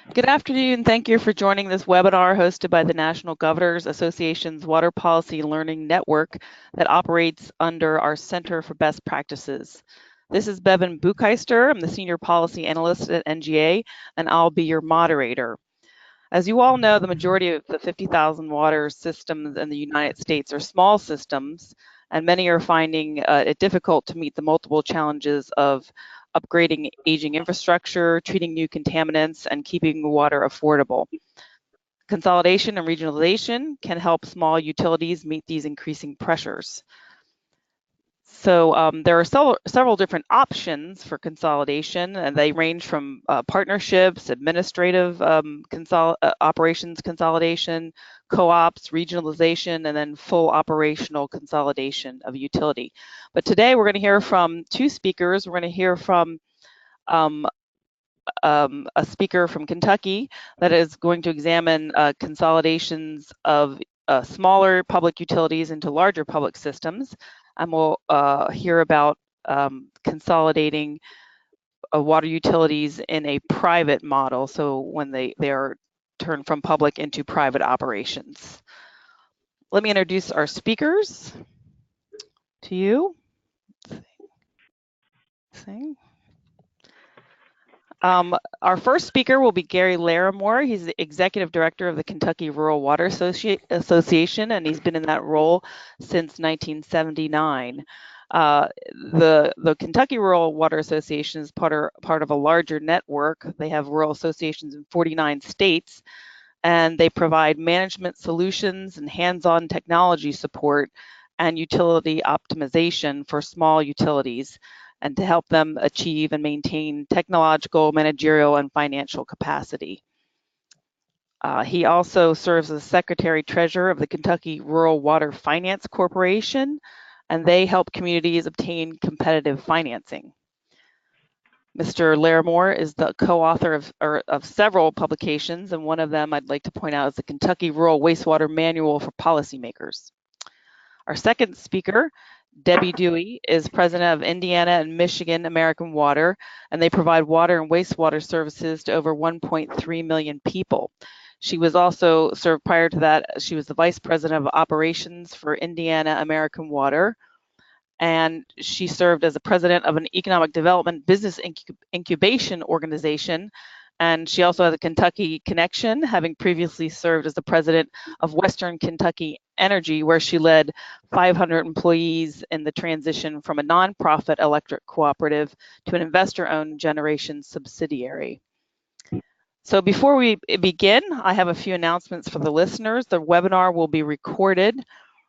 Good afternoon. Thank you for joining this webinar hosted by the National Governors Association's Water Policy Learning Network that operates under our Center for Best Practices. This is Bevan Bucheister. I'm the Senior Policy Analyst at NGA, and I'll be your moderator. As you all know, the majority of the 50,000 water systems in the United States are small systems, and many are finding it difficult to meet the multiple challenges of upgrading aging infrastructure, treating new contaminants, and keeping water affordable. Consolidation and regionalization can help small utilities meet these increasing pressures. So there are several different options for consolidation, and they range from partnerships, administrative operations consolidation, co-ops, regionalization, and then full operational consolidation of a utility. But today we're going to hear from two speakers. We're going to hear from a speaker from Kentucky that is going to examine consolidations of smaller public utilities into larger public systems. And we'll hear about consolidating water utilities in a private model, so when they are turned from public into private operations. Let me introduce our speakers to you. Our first speaker will be Gary Larimore. He's the Executive Director of the Kentucky Rural Water Association, and he's been in that role since 1979. The Kentucky Rural Water Association is part of a larger network. They have rural associations in 49 states, and they provide management solutions and hands-on technology support and utility optimization for small utilities, and to help them achieve and maintain technological, managerial, and financial capacity. He also serves as Secretary-Treasurer of the Kentucky Rural Water Finance Corporation, and they help communities obtain competitive financing. Mr. Larimore is the co-author of several publications, and one of them I'd like to point out is the Kentucky Rural Wastewater Manual for Policymakers. Our second speaker, Debbie Dewey, is president of Indiana and Michigan American Water, and they provide water and wastewater services to over 1.3 million people. She was also served prior to that, she was the vice president of operations for Indiana American Water, and she served as the president of an economic development business incubation organization. And she also has a Kentucky connection, having previously served as the president of Western Kentucky Energy, where she led 500 employees in the transition from a nonprofit electric cooperative to an investor-owned generation subsidiary. So before we begin, I have a few announcements for the listeners. The webinar will be recorded,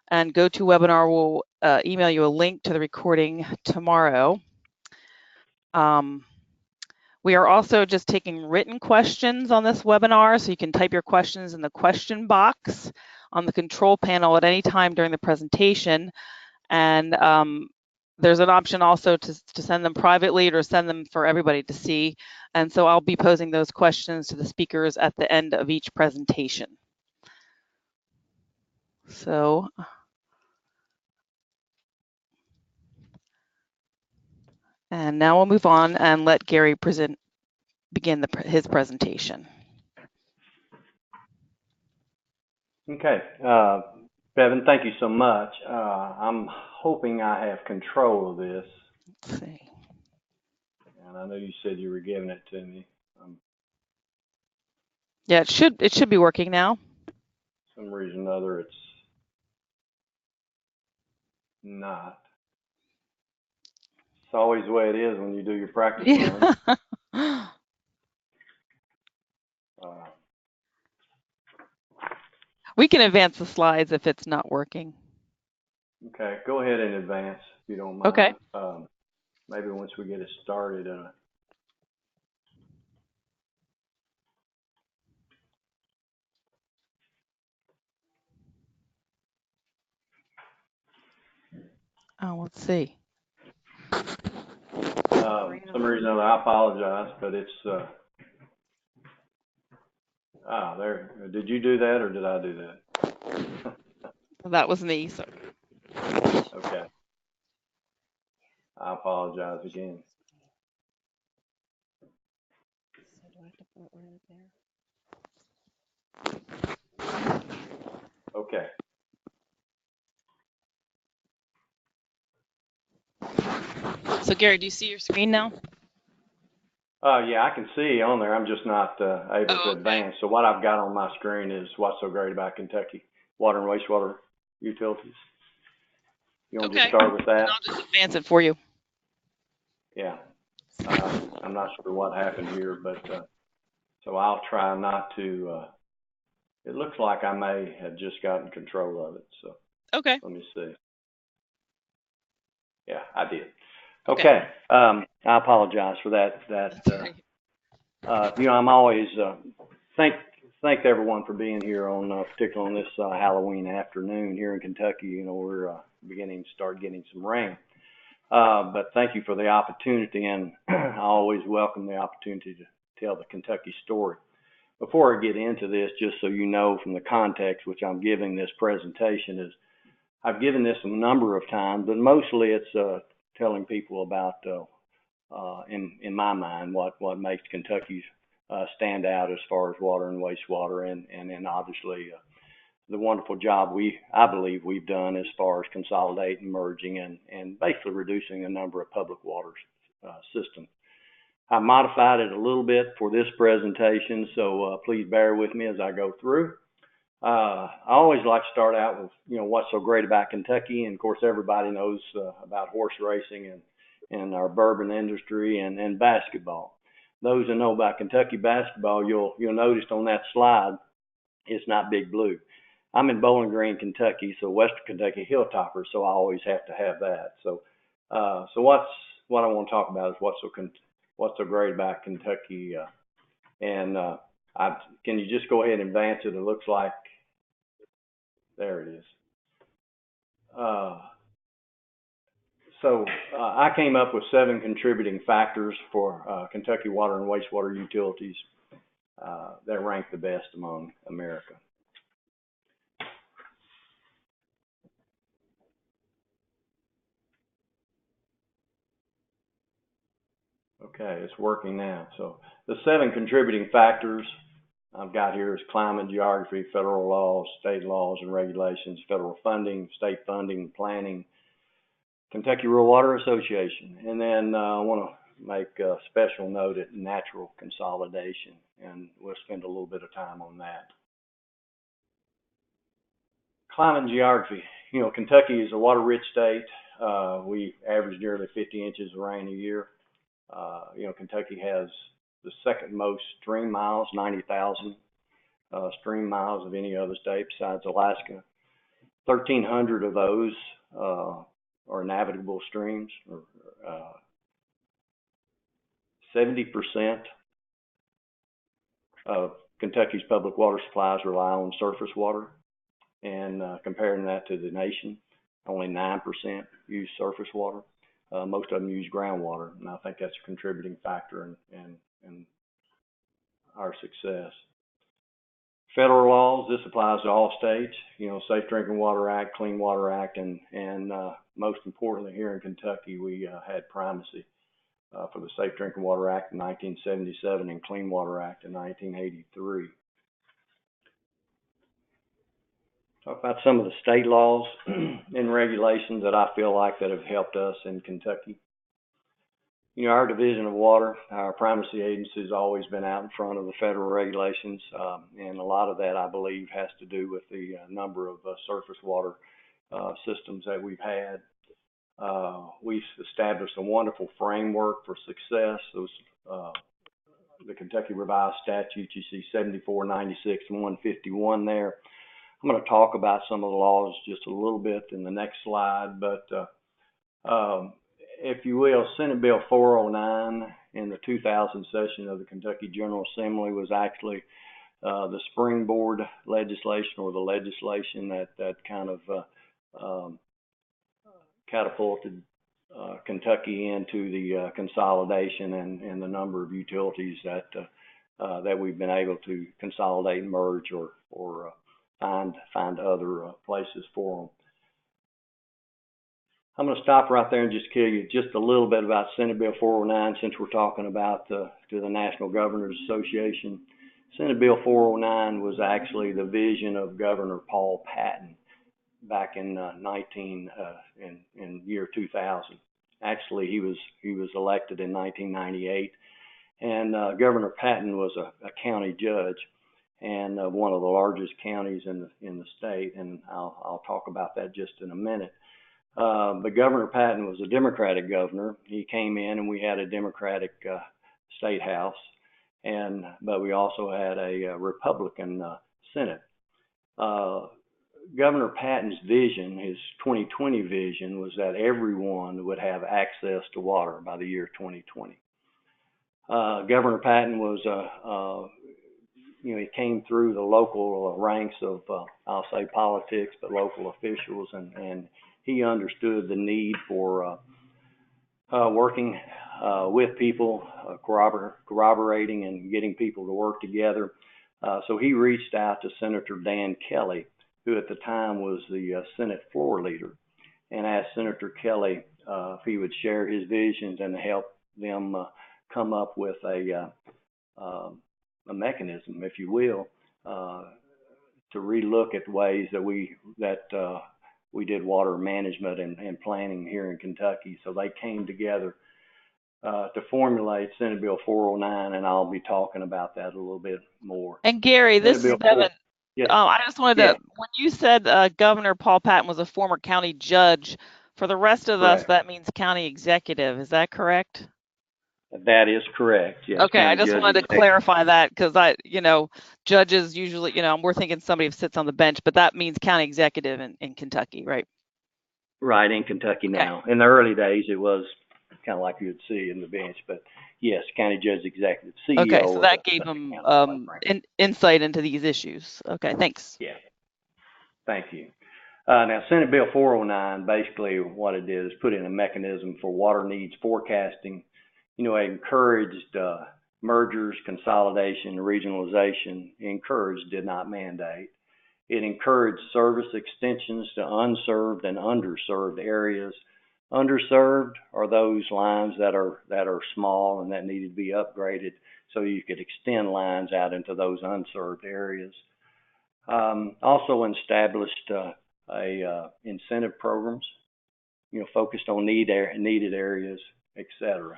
and GoToWebinar will email you a link to the recording tomorrow. We are also just taking written questions on this webinar, so you can type your questions in the question box on the control panel at any time during the presentation. And there's an option also to send them privately or send them for everybody to see. And so I'll be posing those questions to the speakers at the end of each presentation. So, and now we'll move on and let Gary begin his presentation. Okay, Bevan, thank you so much. I'm hoping I have control of this. Let's see. And I know you said you were giving it to me. Yeah, it should be working now. For some reason or other, it's not. It's always the way it is when you do your practice run. We can advance the slides if it's not working. Okay, go ahead and advance if you don't mind. Okay. Maybe once we get it started. Oh, let's see. For some reason, I apologize, but it's there. Did you do that or did I do that? That was me. So. Okay. I apologize again. Okay. So Gary, do you see your screen now? Yeah, I can see on there. I'm just not able to Oh, okay. advance. So what I've got on my screen is what's so great about Kentucky water and wastewater utilities. You want to just Okay. start with And that? I'll just advance it for you. Yeah. I'm not sure what happened here, but so I'll try not to. It looks like I may have just gotten control of it. So Okay. let me see. Yeah, I did. Okay. Okay. I apologize for that. That's great. I'm always thank thank everyone for being here on particularly on this Halloween afternoon here in Kentucky. We're beginning to start getting some rain. But thank you for the opportunity, and I always welcome the opportunity to tell the Kentucky story. Before I get into this, just so you know from the context which I'm giving this presentation is I've given this a number of times, but mostly it's telling people about, in my mind, what makes Kentucky stand out as far as water and wastewater, and then obviously the wonderful job I believe we've done as far as consolidating, merging, and basically reducing the number of public water systems. I modified it a little bit for this presentation, so please bear with me as I go through. I always like to start out with, what's so great about Kentucky, and of course everybody knows about horse racing and our bourbon industry and basketball. Those who know about Kentucky basketball, you'll notice on that slide, it's not Big Blue. I'm in Bowling Green, Kentucky, so Western Kentucky Hilltoppers, so I always have to have that. So what I want to talk about is what's so great about Kentucky, and can you just go ahead and advance it? It looks like there it is. Uh, so I came up with 7 contributing factors for Kentucky water and wastewater utilities that rank the best among America. Okay, it's working now. So the 7 contributing factors I've got here is climate, geography, federal laws, state laws and regulations, federal funding, state funding, planning, Kentucky Rural Water Association. And then I want to make a special note at natural consolidation, and we'll spend a little bit of time on that. Climate and geography. Kentucky is a water-rich state. We average nearly 50 inches of rain a year. Kentucky has the second most stream miles, 90,000 stream miles of any other state besides Alaska. 1,300 of those are navigable streams. 70% of Kentucky's public water supplies rely on surface water, and comparing that to the nation, only 9% use surface water. Most of them use groundwater, and I think that's a contributing factor in our success. Federal laws, this applies to all states, Safe Drinking Water Act, Clean Water Act, and most importantly here in Kentucky, we had primacy for the Safe Drinking Water Act in 1977 and Clean Water Act in 1983. Talk about some of the state laws and regulations that I feel like that have helped us in Kentucky. Our Division of Water, our primacy agency, has always been out in front of the federal regulations, and a lot of that, I believe, has to do with the number of surface water systems that we've had. We've established a wonderful framework for success. The Kentucky Revised Statutes, you see 74, 96, and 151 there. I'm going to talk about some of the laws just a little bit in the next slide, but if you will, Senate Bill 409 in the 2000 session of the Kentucky General Assembly was actually the springboard legislation, or the legislation that kind of catapulted Kentucky into the consolidation and the number of utilities that we've been able to consolidate, merge, or find other places for them. I'm going to stop right there and just tell you just a little bit about Senate Bill 409 since we're talking about the National Governors Association. Senate Bill 409 was actually the vision of Governor Paul Patton back in year 2000. Actually, he was elected in 1998, and Governor Patton was a county judge and one of the largest counties in the state, and I'll talk about that just in a minute. But Governor Patton was a Democratic governor. He came in, and we had a Democratic state house, but we also had a Republican Senate. Governor Patton's vision, his 2020 vision, was that everyone would have access to water by the year 2020. Governor Patton was, he came through the local ranks of, I'll say politics, but local officials, and he understood the need for working with people, corroborating and getting people to work together. So he reached out to Senator Dan Kelly, who at the time was the Senate floor leader, and asked Senator Kelly if he would share his visions and help them come up with a mechanism, if you will, to relook at ways that we did water management and planning here in Kentucky. So they came together to formulate Senate Bill 409, and I'll be talking about that a little bit more. And Gary, this is Devin. Yes. I just wanted to, when you said Governor Paul Patton was a former county judge, for the rest of us, that means county executive. Is that correct? That is correct. Yes. Okay, I just wanted to clarify that because judges usually, we're thinking somebody who sits on the bench, but that means county executive in Kentucky, right? Right, in Kentucky now. Okay. In the early days, it was kind of like you would see in the bench, but yes, county judge executive, CEO. Okay, so that gave them insight into these issues. Okay, thanks. Yeah, thank you. Now, Senate Bill 409, basically what it did is put in a mechanism for water needs forecasting. It encouraged mergers, consolidation, regionalization. It encouraged, did not mandate. It encouraged service extensions to unserved and underserved areas. Underserved are those lines that are small and that needed to be upgraded, so you could extend lines out into those unserved areas. Also established incentive programs, focused on needed areas, etc.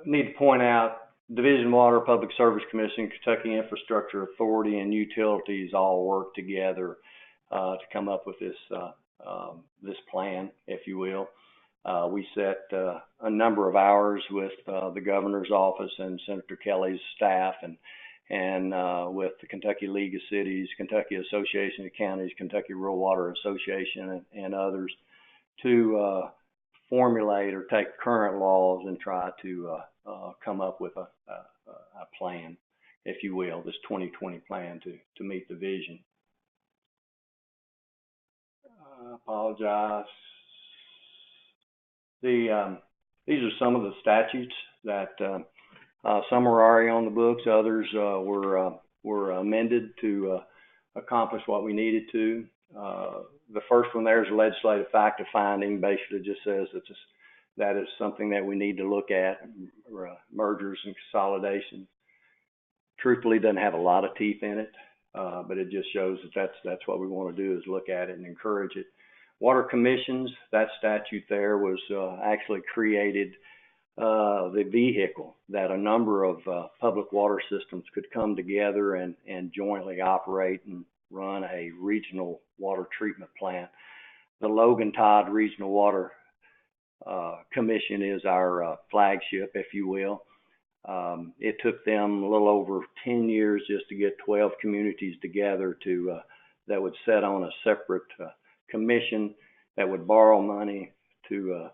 Need to point out, Division of Water, Public Service Commission, Kentucky Infrastructure Authority, and utilities all work together to come up with this plan, if you will. We set a number of hours with the governor's office and Senator Kelly's staff, and with the Kentucky League of Cities, Kentucky Association of Counties, Kentucky Rural Water Association, and others to formulate or take current laws and try to come up with a plan, if you will, this 2020 plan to meet the vision. I apologize. These are some of the statutes that some are already on the books, others were amended to accomplish what we needed to. The first one there is a legislative fact of finding. Basically just says that is something that we need to look at, mergers and consolidation. Truthfully, doesn't have a lot of teeth in it, but it just shows that that's what we want to do, is look at it and encourage it. Water commissions, that statute there was actually created the vehicle that a number of public water systems could come together and jointly operate and run a regional water treatment plant. The Logan Todd Regional Water Commission is our flagship, if you will. It took them a little over 10 years just to get 12 communities together that would set on a separate commission that would borrow money to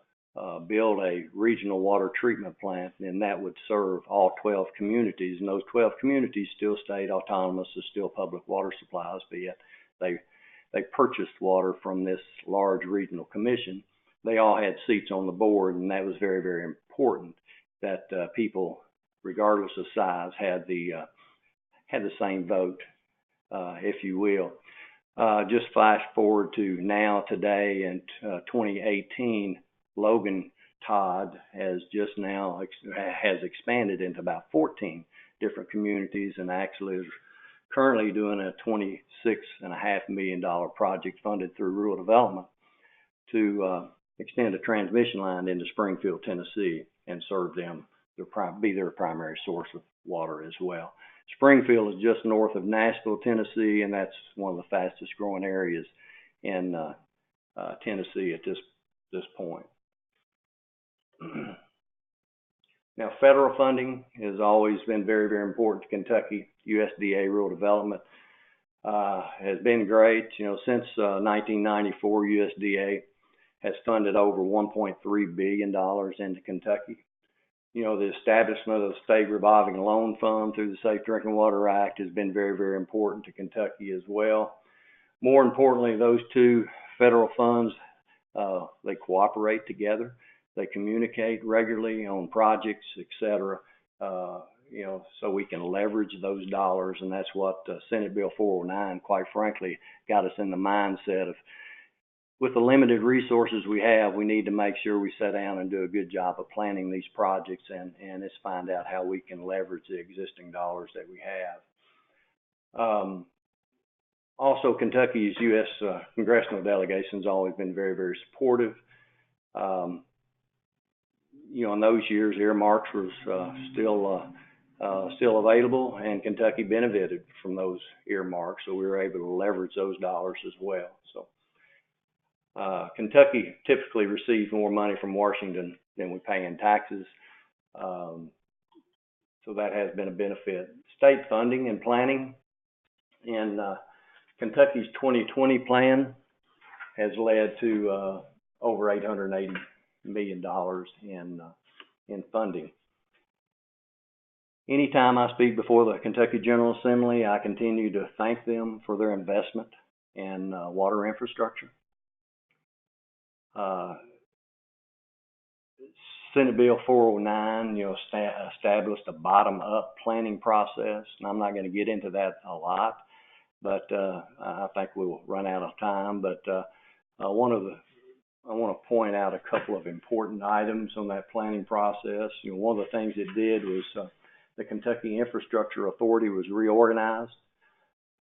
build a regional water treatment plant, and that would serve all 12 communities. And those 12 communities still stayed autonomous as still public water supplies, but yet they purchased water from this large regional commission. They all had seats on the board, and that was very, very important that people, regardless of size, had the same vote, if you will. Just flash forward to now, today, in 2018, Logan Todd has just now has expanded into about 14 different communities, and actually is currently doing a $26.5 million project funded through rural development to extend a transmission line into Springfield, Tennessee, and serve them, be their primary source of water as well. Springfield is just north of Nashville, Tennessee, and that's one of the fastest growing areas in Tennessee at this point. Now, federal funding has always been very, very important to Kentucky. USDA rural development has been great. Since 1994, USDA has funded over $1.3 billion into Kentucky. The establishment of the state revolving loan fund through the Safe Drinking Water Act has been very, very important to Kentucky as well. More importantly, those two federal funds, they cooperate together. They communicate regularly on projects, etc. So we can leverage those dollars, and that's what Senate Bill 409, quite frankly, got us in the mindset of, with the limited resources we have, we need to make sure we sit down and do a good job of planning these projects, and let's find out how we can leverage the existing dollars that we have. Also, Kentucky's U.S. congressional delegation has always been very, very supportive. In those years, earmarks was still available, and Kentucky benefited from those earmarks, so we were able to leverage those dollars as well. So Kentucky typically receives more money from Washington than we pay in taxes, so that has been a benefit. State funding and planning, and Kentucky's 2020 plan has led to over $880 million in funding. Anytime I speak before the Kentucky General Assembly, I continue to thank them for their investment in water infrastructure. Senate Bill 409, established a bottom-up planning process, and I'm not going to get into that a lot, but I think we'll run out of time. But I want to point out a couple of important items on that planning process. One of the things it did was the Kentucky Infrastructure Authority was reorganized.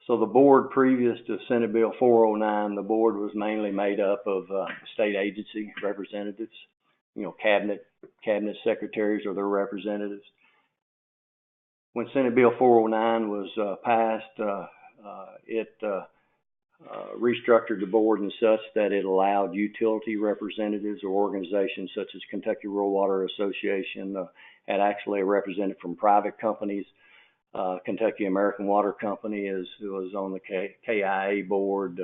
So the board previous to Senate Bill 409, the board was mainly made up of state agency representatives, cabinet secretaries or their representatives. When Senate Bill 409 was passed, it restructured the board in such that it allowed utility representatives or organizations such as Kentucky Rural Water Association, had actually a representative from private companies. Kentucky American Water Company was on the KIA board,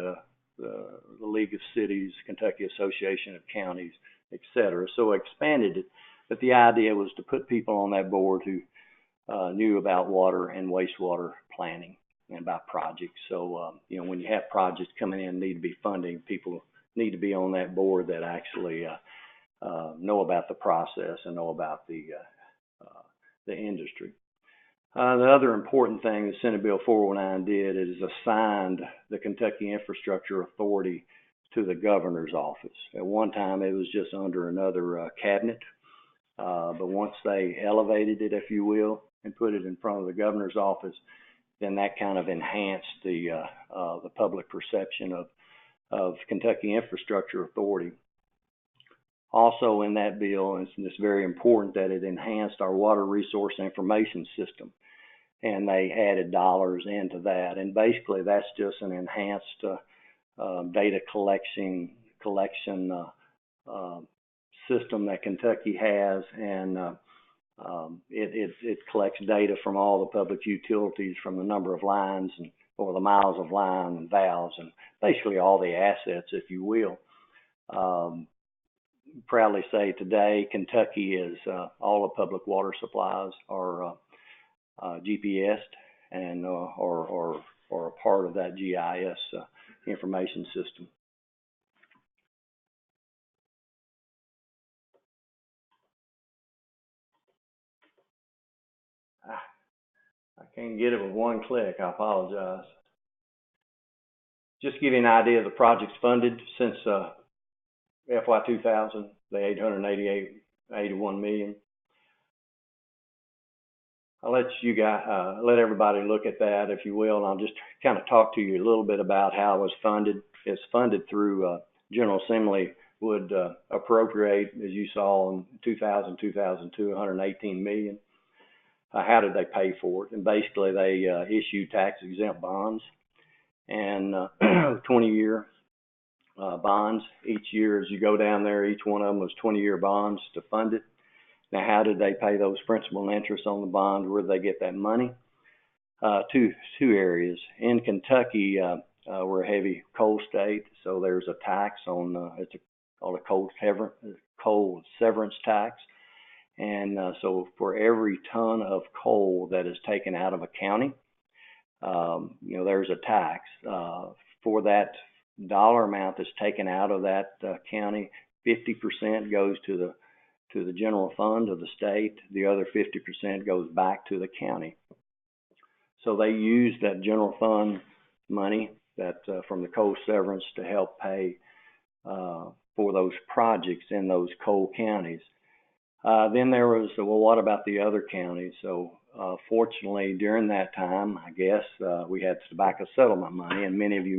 the League of Cities, Kentucky Association of Counties, etc. So expanded it, but the idea was to put people on that board who knew about water and wastewater planning and about projects. So when you have projects coming in need to be funding, people need to be on that board that actually know about the process and know about the industry. The other important thing that Senate Bill 409 did is assigned the Kentucky Infrastructure Authority to the governor's office. At one time, it was just under another cabinet, but once they elevated it, if you will, and put it in front of the governor's office, then that kind of enhanced the public perception of Kentucky Infrastructure Authority. Also in that bill, and it's very important that it enhanced our water resource information system, and they added dollars into that. And basically, that's just an enhanced data collection system that Kentucky has, and it collects data from all the public utilities, from the number of lines or the miles of line and valves, and basically all the assets, if you will. Proudly say today, Kentucky is all the public water supplies are GPSed and or a part of that GIS information system. I can't get it with one click. I apologize. Just to give you an idea of the projects funded since FY 2000, the 81 million. I'll let you guys, let everybody look at that, if you will, and I'll just kind of talk to you a little bit about how it was funded. It's funded through General Assembly would appropriate, as you saw in 2000, 2002, 118 million. How did they pay for it? And basically, they issued tax-exempt bonds and 20-year bonds. Each year, as you go down there, each one of them was 20-year bonds to fund it. Now, how did they pay those principal and interest on the bond? Where did they get that money? Two areas. In Kentucky, we're a heavy coal state, so there's a tax on it's called a coal severance tax. And so for every ton of coal that is taken out of a county, there's a tax. For that dollar amount that's taken out of that county, 50% goes to the general fund of the state. The other 50% goes back to the county. So they use that general fund money that from the coal severance to help pay for those projects in those coal counties. Then there was, well, what about the other counties? So fortunately, during that time, I guess, we had tobacco settlement money, and many of you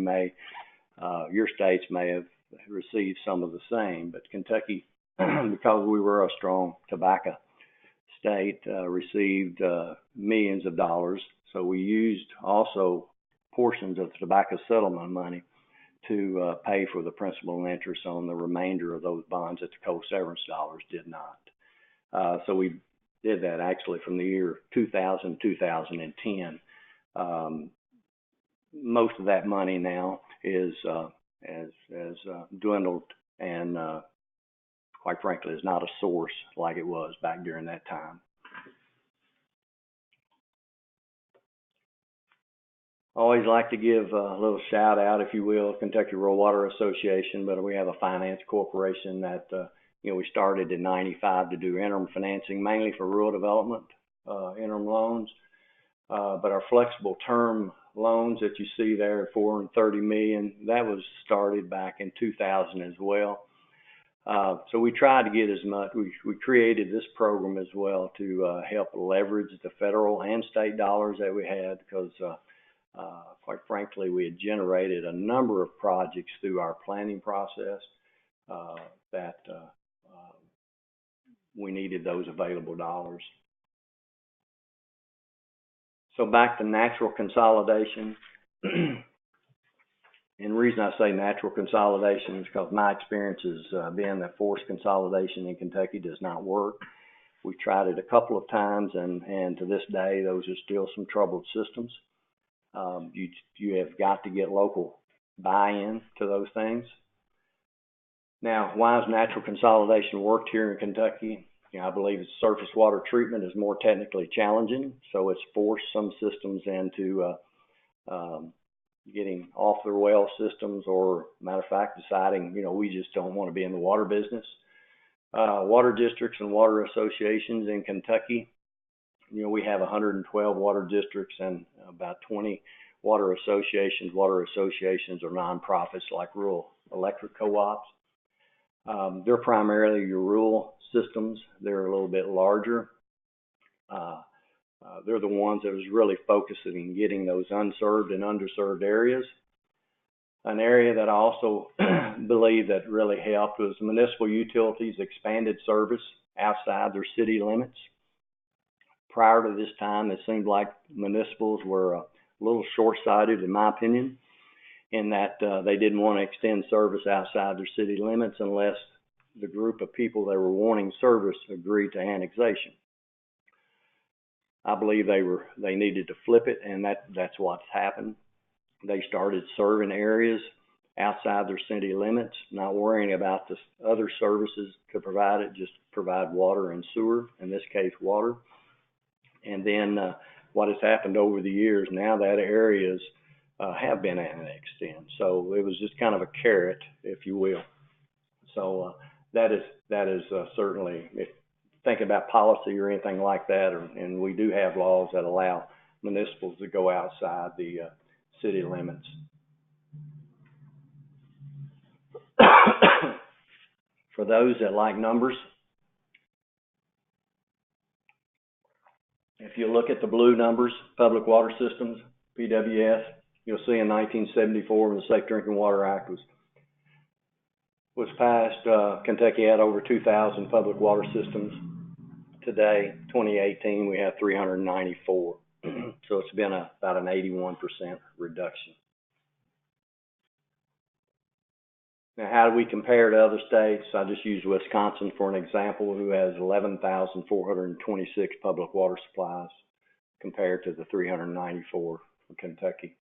your states may have received some of the same, but Kentucky, because we were a strong tobacco state, received millions of dollars. So we used also portions of the tobacco settlement money to pay for the principal and interest on the remainder of those bonds that the coal severance dollars did not. So we did that actually from the year 2000, 2010. Most of that money now is has dwindled and quite frankly is not a source like it was back during that time. I always like to give a little shout out, if you will, Kentucky Rural Water Association, but we have a finance corporation that we started in '95 to do interim financing, mainly for rural development, interim loans. But our flexible term loans that you see there, $430 million, that was started back in 2000 as well. So we tried to get as much. We created this program as well to help leverage the federal and state dollars that we had, because quite frankly, we had generated a number of projects through our planning process that we needed those available dollars. So back to natural consolidation. And the reason I say natural consolidation is because my experience has been that forced consolidation in Kentucky does not work. We tried it a couple of times, and to this day, those are still some troubled systems. You have got to get local buy-in to those things. Now, why has natural consolidation worked here in Kentucky? I believe surface water treatment is more technically challenging, so it's forced some systems into getting off their well systems, or matter of fact, deciding, we just don't want to be in the water business. Water districts and water associations in Kentucky, we have 112 water districts and about 20 water associations. Water associations are nonprofits like rural electric co-ops. They're primarily your rural systems. They're a little bit larger. They're the ones that was really focusing on getting those unserved and underserved areas. An area that I also believe that really helped was municipal utilities expanded service outside their city limits. Prior to this time, it seemed like municipals were a little short-sighted, in my opinion, in that they didn't want to extend service outside their city limits unless the group of people that were wanting service agreed to annexation. I believe they needed to flip it, and that's what's happened. They started serving areas outside their city limits, not worrying about the other services to provide it, just provide water and sewer, in this case water. And then what has happened over the years, now that areas have been annexed in. So it was just kind of a carrot, if you will. So that is certainly, if think about policy or anything like that, and we do have laws that allow municipals to go outside the city limits. For those that like numbers, if you look at the blue numbers, public water systems, PWS, you'll see in 1974 when the Safe Drinking Water Act was passed, Kentucky had over 2,000 public water systems. Today, 2018, we have 394. So it's been about an 81% reduction. Now, how do we compare to other states? I just use Wisconsin for an example, who has 11,426 public water supplies compared to the 394 for Kentucky.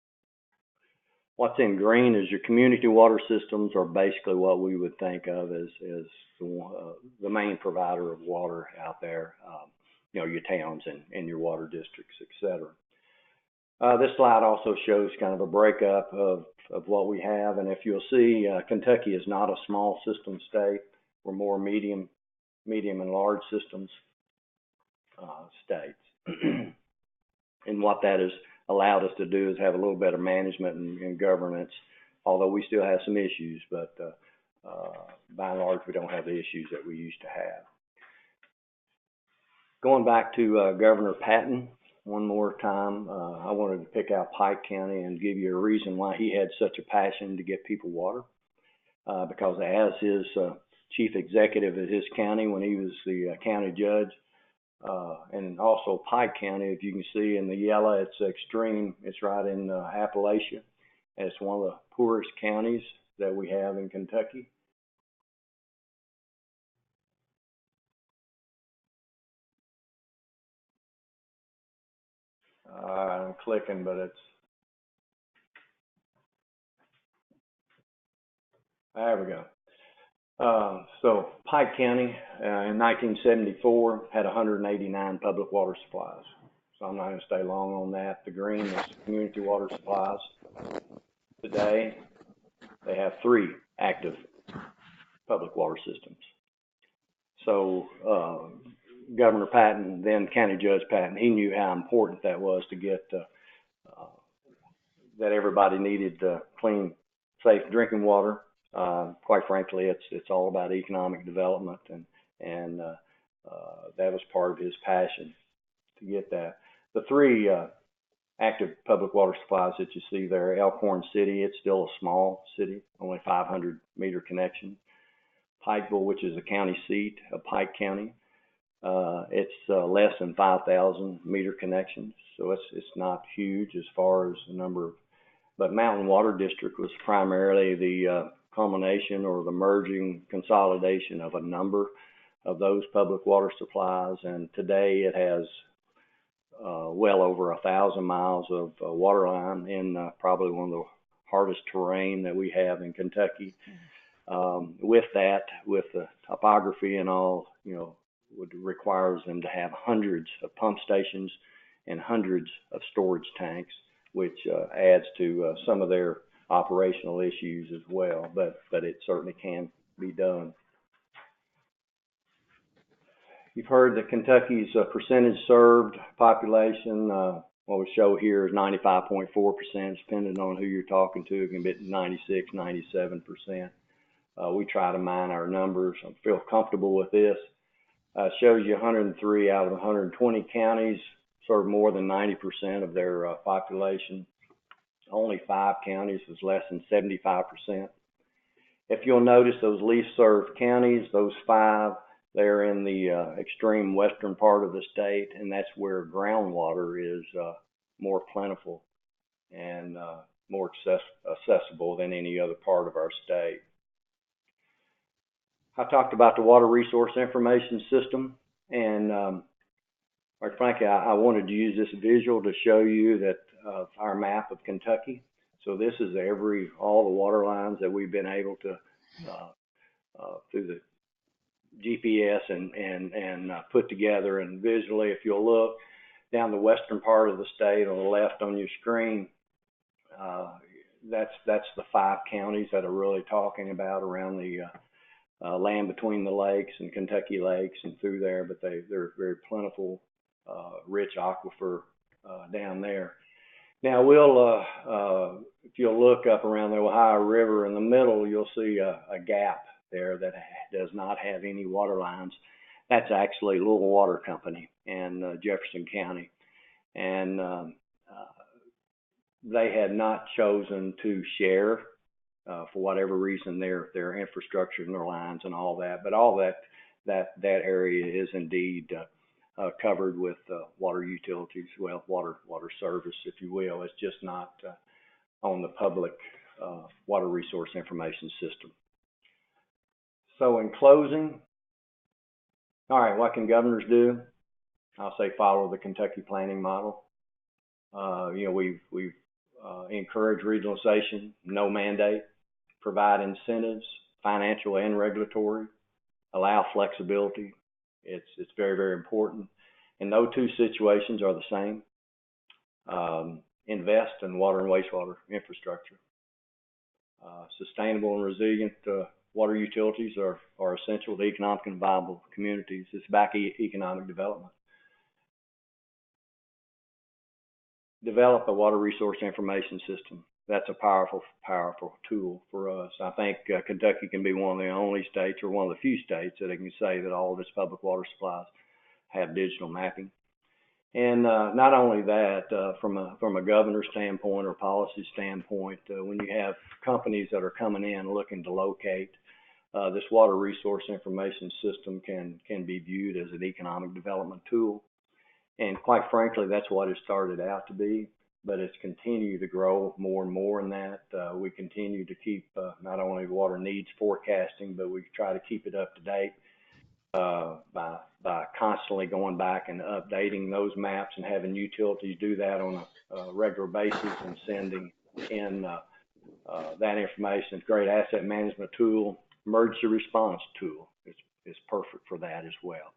What's in green is your community water systems are basically what we would think of as the main provider of water out there, your towns and your water districts, etc. This slide also shows kind of a breakup of what we have, and if you'll see, Kentucky is not a small system state. We're more medium and large systems states. And what that has allowed us to do is have a little better management and governance, although we still have some issues, but by and large, we don't have the issues that we used to have. Going back to Governor Patton, one more time, I wanted to pick out Pike County and give you a reason why he had such a passion to get people water. Because as his chief executive of his county when he was the county judge, and also Pike County, if you can see in the yellow, it's extreme. It's right in Appalachia. And it's one of the poorest counties that we have in Kentucky. I'm clicking, but it's, there we go. So Pike County in 1974 had 189 public water supplies. So I'm not going to stay long on that. The green is community water supplies. Today, they have 3 active public water systems. So Governor Patton, then County Judge Patton, he knew how important that was to get that everybody needed clean, safe drinking water. Quite frankly, it's all about economic development, and that was part of his passion to get that. The 3 active public water supplies that you see there, Elkhorn City, it's still a small city, only 500 meter connection. Pikeville, which is the county seat of Pike County, it's less than 5,000 meter connections, so it's not huge as far as the number of, but Mountain Water District was primarily the culmination or the merging consolidation of a number of those public water supplies, and today it has well over 1,000 miles of water line in probably one of the hardest terrain that we have in Kentucky. With that, with the topography and all, would requires them to have hundreds of pump stations and hundreds of storage tanks, which adds to some of their operational issues as well, but it certainly can be done. You've heard that Kentucky's percentage served population, what we show here is 95.4%, depending on who you're talking to, it can be 96, 97%. We try to mine our numbers. I feel comfortable with this. Shows you 103 out of 120 counties serve more than 90% of their population. Only 5 counties is less than 75%. If you'll notice those least served counties, those 5, they're in the extreme western part of the state, and that's where groundwater is more plentiful and more accessible than any other part of our state. I talked about the Water Resource Information System, and quite frankly, I wanted to use this visual to show you that our map of Kentucky. So this is all the water lines that we've been able to, through the GPS and put together. And visually, if you'll look down the western part of the state on the left on your screen, that's the 5 counties that are really talking about around the land between the lakes and Kentucky lakes and through there, but they're very plentiful, rich aquifer down there. Now we'll if you'll look up around the Ohio River in the middle, you'll see a gap there that does not have any water lines. That's actually Louisville Water Company in Jefferson County. And they had not chosen to share, for whatever reason, their infrastructure and their lines and all that. But all that area is indeed covered with water utilities, well, water service, if you will. It's just not on the public water resource information system. So in closing, all right, what can governors do? I'll say follow the Kentucky planning model. We've encouraged regionalization, no mandate, provide incentives, financial and regulatory, allow flexibility. It's very, very important. And no two situations are the same. Invest in water and wastewater infrastructure. Sustainable and resilient water utilities are essential to economic and viable communities. It's back economic development. Develop a water resource information system. That's a powerful, powerful tool for us. I think Kentucky can be one of the only states, or one of the few states, that can say that all of its public water supplies have digital mapping. And not only that, from a governor's standpoint or policy standpoint, when you have companies that are coming in looking to locate, this water resource information system can be viewed as an economic development tool. And quite frankly, that's what it started out to be, but it's continued to grow more and more in that. We continue to keep not only water needs forecasting, but we try to keep it up to date by constantly going back and updating those maps and having utilities do that on a regular basis and sending in that information. It's a great asset management tool. Emergency response tool is perfect for that as well.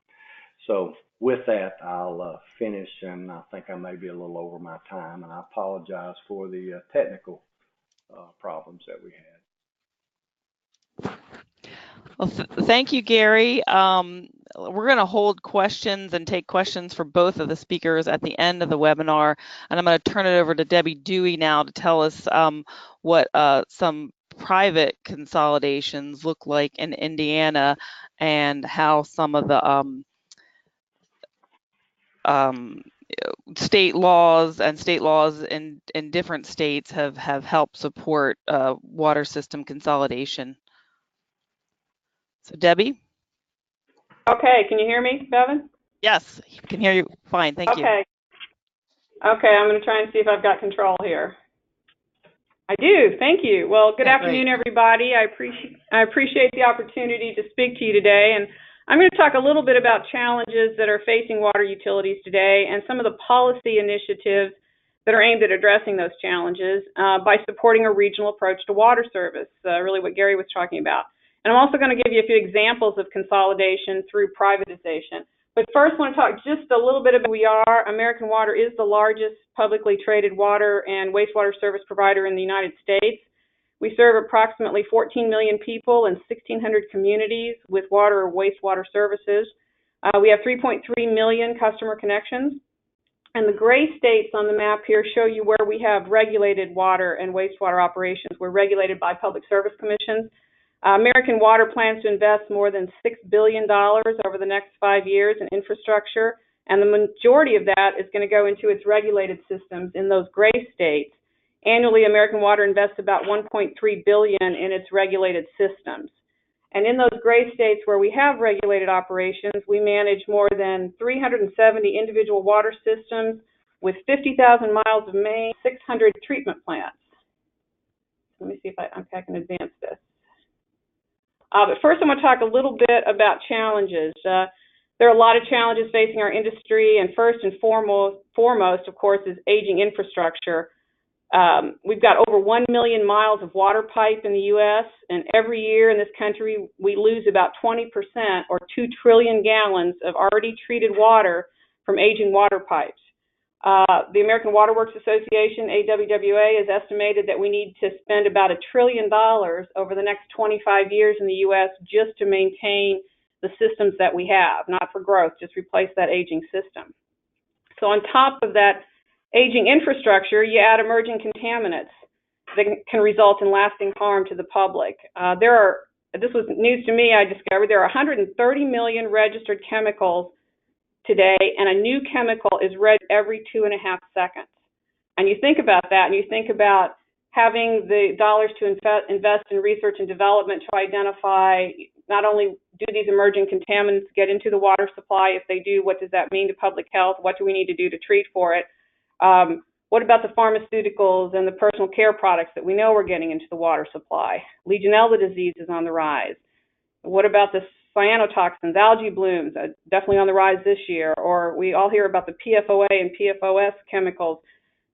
So with that, I'll finish, and I think I may be a little over my time, and I apologize for the technical problems that we had. Well, thank you, Gary. We're going to hold questions and take questions for both of the speakers at the end of the webinar, and I'm going to turn it over to Debbie Dewey now to tell us what some private consolidations look like in Indiana and how some of the state laws in different states have helped support water system consolidation. So Debbie? Okay, can you hear me, Bevan? Yes, can hear you fine, thank you. Okay, I'm going to try and see if I've got control here. I do, thank you. Well, good afternoon, everybody. I appreciate the opportunity to speak to you today, and I'm going to talk a little bit about challenges that are facing water utilities today and some of the policy initiatives that are aimed at addressing those challenges by supporting a regional approach to water service, really what Gary was talking about. And I'm also going to give you a few examples of consolidation through privatization. But first, I want to talk just a little bit about who we are. American Water is the largest publicly traded water and wastewater service provider in the United States. We serve approximately 14 million people in 1,600 communities with water or wastewater services. We have 3.3 million customer connections. And the gray states on the map here show you where we have regulated water and wastewater operations. We're regulated by public service commissions. American Water plans to invest more than $6 billion over the next 5 years in infrastructure, and the majority of that is going to go into its regulated systems in those gray states. Annually, American Water invests about $1.3 billion in its regulated systems. And in those gray states where we have regulated operations, we manage more than 370 individual water systems with 50,000 miles of main, 600 treatment plants. Let me see if I can advance this. But first, I'm going to talk a little bit about challenges. There are a lot of challenges facing our industry, and first and foremost, of course, is aging infrastructure. We've got over 1 million miles of water pipe in the U.S., and every year in this country, we lose about 20%, or 2 trillion gallons of already treated water from aging water pipes. The American Water Works Association, AWWA, has estimated that we need to spend about $1 trillion over the next 25 years in the U.S. just to maintain the systems that we have, not for growth, just replace that aging system. So on top of that aging infrastructure, you add emerging contaminants that can result in lasting harm to the public. This was news to me, I discovered there are 130 million registered chemicals today, and a new chemical is read every 2.5 seconds. And you think about that, and you think about having the dollars to invest in research and development to identify not only do these emerging contaminants get into the water supply, if they do, what does that mean to public health? What do we need to do to treat for it? What about the pharmaceuticals and the personal care products that we know are getting into the water supply? Legionella disease is on the rise. What about the cyanotoxins, algae blooms, definitely on the rise this year? Or we all hear about the PFOA and PFOS chemicals.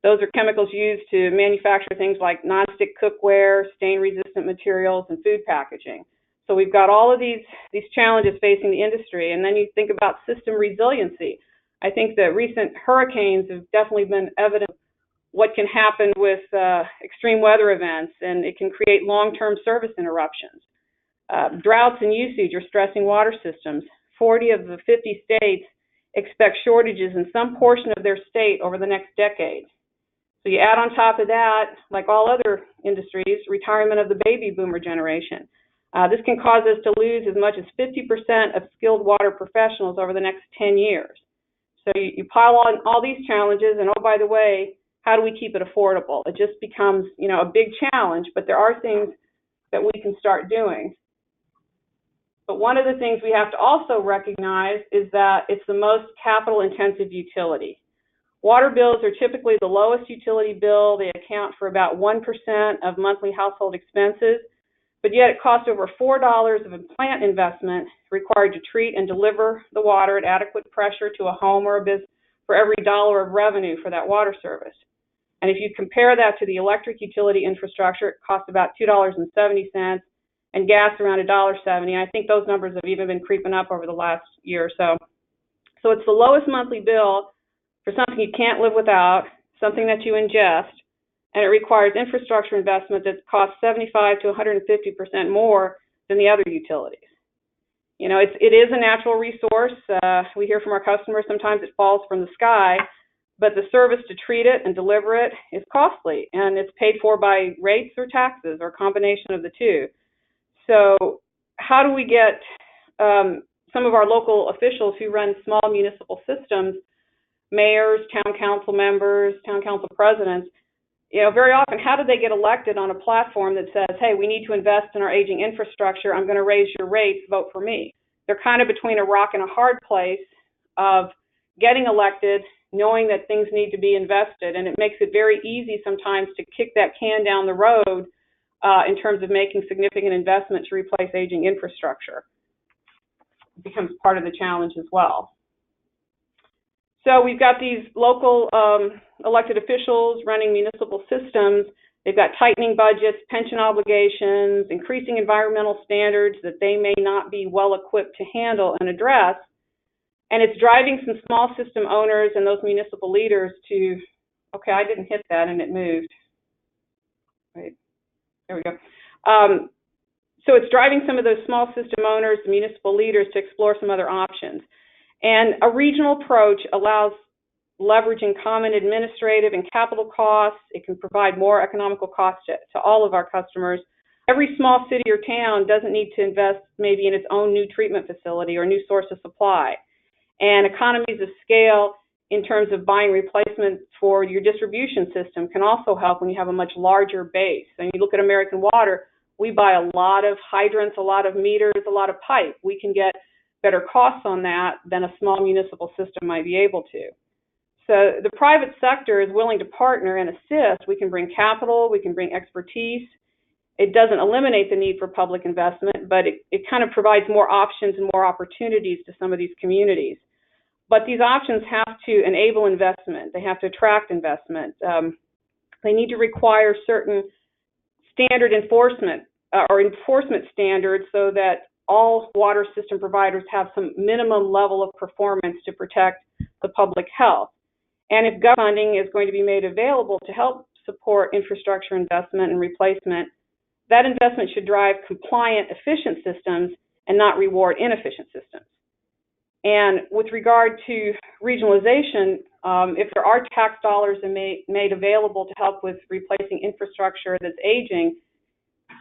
Those are chemicals used to manufacture things like nonstick cookware, stain-resistant materials, and food packaging. So we've got all of these challenges facing the industry. And then you think about system resiliency. I think that recent hurricanes have definitely been evident what can happen with extreme weather events, and it can create long-term service interruptions. Droughts and usage are stressing water systems. 40 of the 50 states expect shortages in some portion of their state over the next decade. So you add on top of that, like all other industries, retirement of the baby boomer generation. This can cause us to lose as much as 50% of skilled water professionals over the next 10 years. So you pile on all these challenges, and oh, by the way, how do we keep it affordable? It just becomes, a big challenge, but there are things that we can start doing. But one of the things we have to also recognize is that it's the most capital-intensive utility. Water bills are typically the lowest utility bill. They account for about 1% of monthly household expenses, but yet it costs over $4 of a plant investment required to treat and deliver the water at adequate pressure to a home or a business for every dollar of revenue for that water service. And if you compare that to the electric utility infrastructure, it costs about $2.70, and gas around $1.70. I think those numbers have even been creeping up over the last year or so. So it's the lowest monthly bill for something you can't live without, something that you ingest, and it requires infrastructure investment that costs 75 to 150% more than the other utilities. It is a natural resource. We hear from our customers sometimes it falls from the sky, but the service to treat it and deliver it is costly, and it's paid for by rates or taxes or a combination of the two. So how do we get some of our local officials who run small municipal systems, mayors, town council members, town council presidents, very often, how do they get elected on a platform that says, hey, we need to invest in our aging infrastructure, I'm going to raise your rates, vote for me? They're kind of between a rock and a hard place of getting elected, knowing that things need to be invested, and it makes it very easy sometimes to kick that can down the road in terms of making significant investment to replace aging infrastructure. It becomes part of the challenge as well. So we've got these local elected officials running municipal systems. They've got tightening budgets, pension obligations, increasing environmental standards that they may not be well equipped to handle and address. And it's driving some small system owners and those municipal leaders to, okay, I didn't hit that and it moved. Right, there we go. So it's driving some of those small system owners, the municipal leaders, to explore some other options. And a regional approach allows leveraging common administrative and capital costs. It can provide more economical costs to all of our customers. Every small city or town doesn't need to invest maybe in its own new treatment facility or new source of supply. And economies of scale in terms of buying replacements for your distribution system can also help when you have a much larger base. And you look at American Water, we buy a lot of hydrants, a lot of meters, a lot of pipe. We can get better costs on that than a small municipal system might be able to. So the private sector is willing to partner and assist. We can bring capital, we can bring expertise. It doesn't eliminate the need for public investment, but it kind of provides more options and more opportunities to some of these communities. But these options have to enable investment. They have to attract investment. They need to require certain standard enforcement or enforcement standards so that all water system providers have some minimum level of performance to protect the public health. And if government funding is going to be made available to help support infrastructure investment and replacement, that investment should drive compliant, efficient systems and not reward inefficient systems. And with regard to regionalization, if there are tax dollars made available to help with replacing infrastructure that's aging,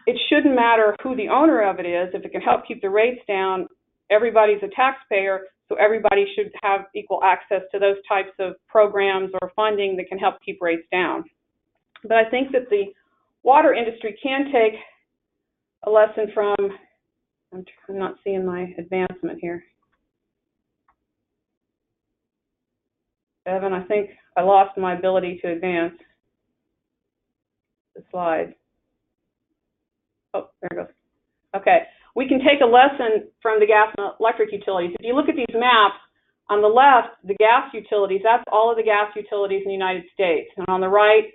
it shouldn't matter who the owner of it is. If it can help keep the rates down, everybody's a taxpayer, so everybody should have equal access to those types of programs or funding that can help keep rates down. But I think that the water industry can take a lesson from, I'm not seeing my advancement here. Evan, I think I lost my ability to advance the slide. Oh, there it goes. Okay, we can take a lesson from the gas and electric utilities. If you look at these maps, on the left, the gas utilities, that's all of the gas utilities in the United States. And on the right,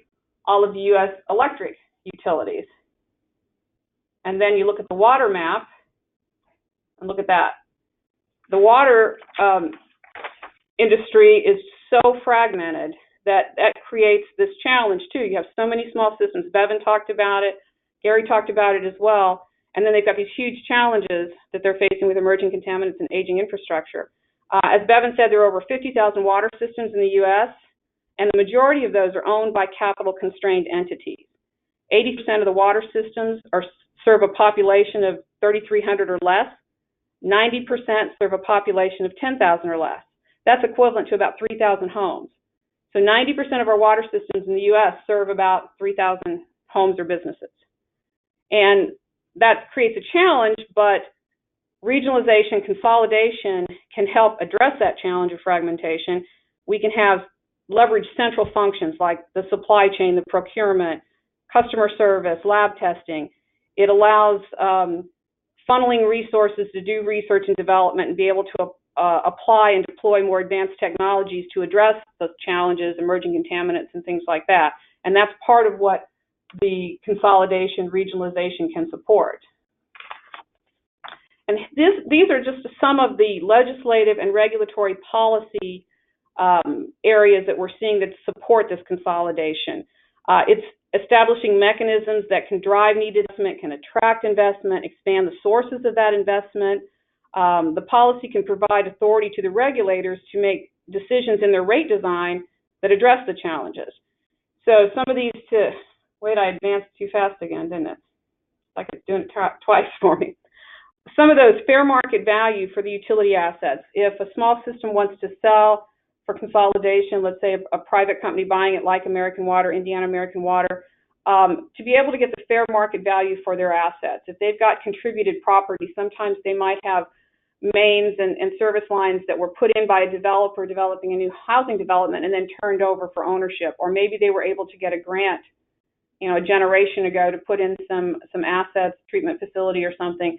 all of the U.S. electric utilities. And then you look at the water map, and look at that. The water industry is so fragmented that creates this challenge, too. You have so many small systems. Bevan talked about it. Gary talked about it as well. And then they've got these huge challenges that they're facing with emerging contaminants and aging infrastructure. As Bevan said, there are over 50,000 water systems in the U.S., and the majority of those are owned by capital-constrained entities. 80% of the water systems serve a population of 3,300 or less. 90% serve a population of 10,000 or less. That's equivalent to about 3,000 homes. So 90% of our water systems in the U.S. serve about 3,000 homes or businesses. And that creates a challenge, but regionalization, consolidation can help address that challenge of fragmentation. We can have leverage central functions like the supply chain, the procurement, customer service, lab testing. It allows funneling resources to do research and development and be able to apply and deploy more advanced technologies to address those challenges, emerging contaminants and things like that. And that's part of what the consolidation, regionalization can support. And these are just some of the legislative and regulatory policy areas that we're seeing that support this consolidation. It's establishing mechanisms that can drive needed investment, can attract investment, expand the sources of that investment. The policy can provide authority to the regulators to make decisions in their rate design that address the challenges. So some of these wait, I advanced too fast again, didn't it? Like it's doing it twice for me. Some of those fair market value for the utility assets. If a small system wants to sell for consolidation, let's say a private company buying it like American Water, Indiana American Water, to be able to get the fair market value for their assets. If they've got contributed property, sometimes they might have mains and service lines that were put in by a developer developing a new housing development and then turned over for ownership. Or maybe they were able to get a grant, a generation ago to put in some assets, treatment facility or something,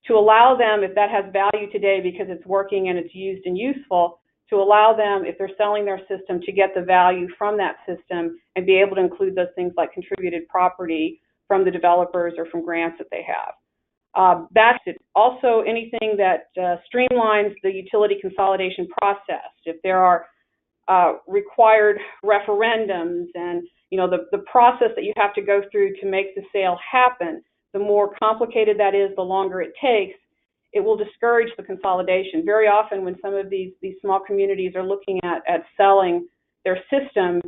to allow them, if that has value today because it's working and it's used and useful, to allow them, if they're selling their system, to get the value from that system and be able to include those things like contributed property from the developers or from grants that they have. That's it. Also, anything that streamlines the utility consolidation process. If there are required referendums and the process that you have to go through to make the sale happen, the more complicated that is, the longer it takes, it will discourage the consolidation. Very often when some of these small communities are looking at selling their system,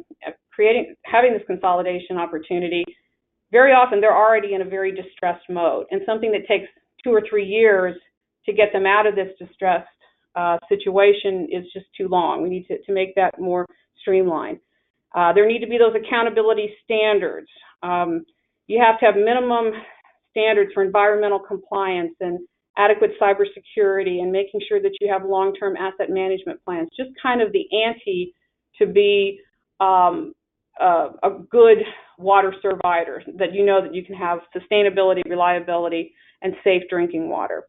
having this consolidation opportunity, very often they're already in a very distressed mode. And something that takes 2 or 3 years to get them out of this distressed situation is just too long. We need to make that more streamlined. There need to be those accountability standards. You have to have minimum standards for environmental compliance and adequate cybersecurity and making sure that you have long-term asset management plans, just kind of the ante to be a good water provider, that that you can have sustainability, reliability, and safe drinking water.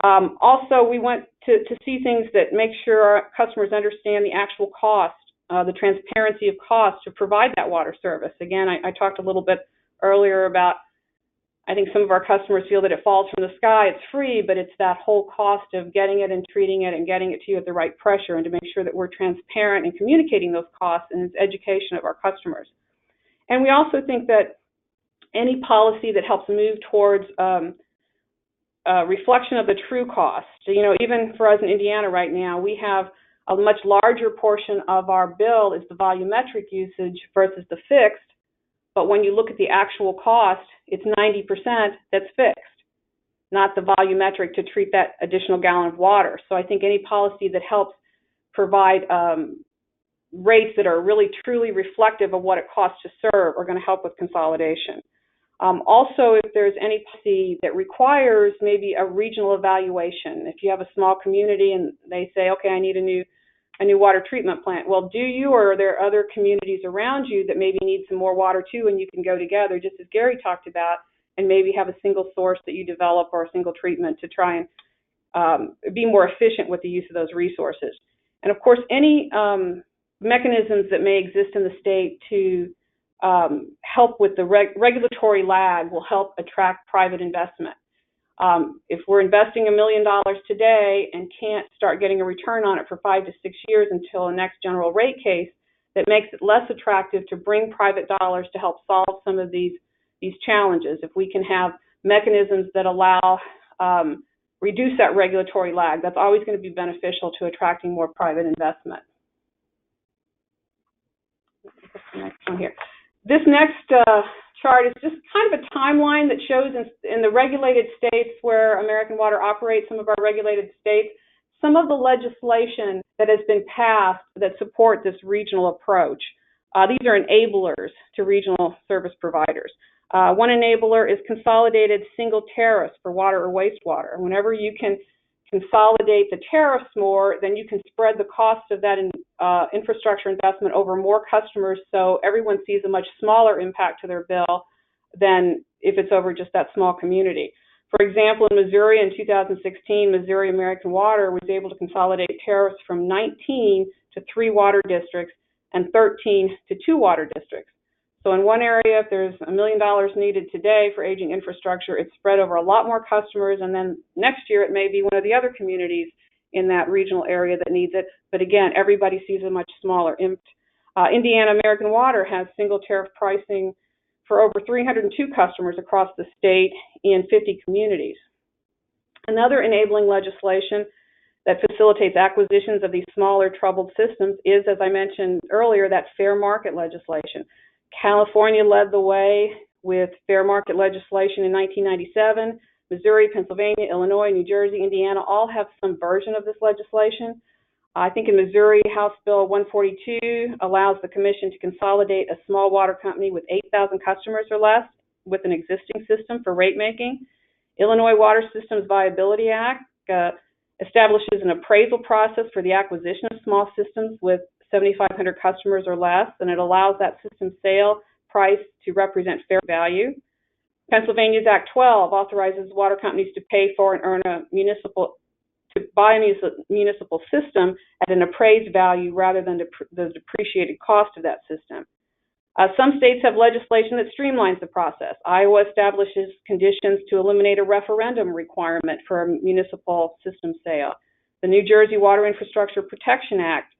Also, we want to see things that make sure our customers understand the actual cost, the transparency of cost to provide that water service. Again, I talked a little bit earlier about, I think some of our customers feel that it falls from the sky, it's free, but it's that whole cost of getting it and treating it and getting it to you at the right pressure, and to make sure that we're transparent in communicating those costs and its education of our customers. And we also think that any policy that helps move towards reflection of the true cost. You know, even for us in Indiana right now, we have a much larger portion of our bill is the volumetric usage versus the fixed. But when you look at the actual cost, it's 90% that's fixed, not the volumetric to treat that additional gallon of water. So I think any policy that helps provide rates that are really truly reflective of what it costs to serve are going to help with consolidation. Also, if there's any policy that requires maybe a regional evaluation, if you have a small community and they say, okay, I need a new water treatment plant. Well, do you, or are there other communities around you that maybe need some more water too, and you can go together, just as Gary talked about, and maybe have a single source that you develop or a single treatment to try and be more efficient with the use of those resources. And of course, any mechanisms that may exist in the state to help with the regulatory lag will help attract private investment. If we're investing $1 million today and can't start getting a return on it for 5 to 6 years until the next general rate case, that makes it less attractive to bring private dollars to help solve some of these challenges. If we can have mechanisms that allow reduce that regulatory lag, that's always going to be beneficial to attracting more private investment. The next one here. This next chart is just kind of a timeline that shows in the regulated states where American Water operates, some of our regulated states, some of the legislation that has been passed that support this regional approach. These are enablers to regional service providers. One enabler is consolidated single tariffs for water or wastewater. Whenever you can consolidate the tariffs more, then you can spread the cost of that infrastructure investment over more customers, so everyone sees a much smaller impact to their bill than if it's over just that small community. For example, in Missouri in 2016, Missouri American Water was able to consolidate tariffs from 19 to 3 water districts and 13 to 2 water districts. So in one area, if there's $1 million needed today for aging infrastructure, it's spread over a lot more customers, and then next year it may be one of the other communities in that regional area that needs it. But again, everybody sees a much smaller impact. Indiana American Water has single tariff pricing for over 302 customers across the state in 50 communities. Another enabling legislation that facilitates acquisitions of these smaller troubled systems is, as I mentioned earlier, that fair market legislation. California led the way with fair market legislation in 1997. Missouri, Pennsylvania, Illinois, New Jersey, Indiana all have some version of this legislation. I think in Missouri, House Bill 142 allows the commission to consolidate a small water company with 8,000 customers or less with an existing system for rate making. Illinois Water Systems Viability Act establishes an appraisal process for the acquisition of small systems with 7,500 customers or less, and it allows that system sale price to represent fair value. Pennsylvania's Act 12 authorizes water companies to pay for and earn to buy a municipal system at an appraised value rather than the depreciated cost of that system. Some states have legislation that streamlines the process. Iowa establishes conditions to eliminate a referendum requirement for a municipal system sale. The New Jersey Water Infrastructure Protection Act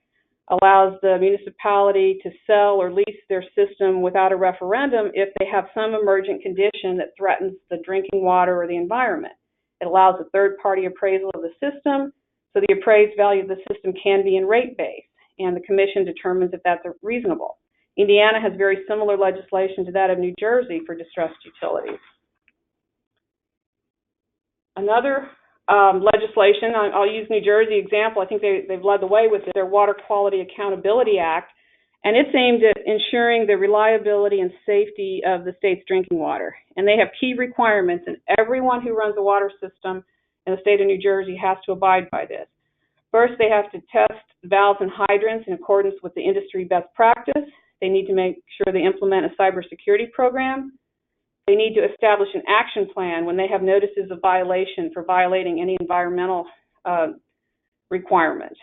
allows the municipality to sell or lease their system without a referendum if they have some emergent condition that threatens the drinking water or the environment. It allows a third-party appraisal of the system, so the appraised value of the system can be in rate base, and the commission determines if that's reasonable. Indiana has very similar legislation to that of New Jersey for distressed utilities. Another legislation, I'll use New Jersey example. I think they've led the way with their Water Quality Accountability Act, and it's aimed at ensuring the reliability and safety of the state's drinking water. And they have key requirements, and everyone who runs a water system in the state of New Jersey has to abide by this. First, they have to test valves and hydrants in accordance with the industry best practice. They need to make sure they implement a cybersecurity program. They need to establish an action plan when they have notices of violation for violating any environmental requirement,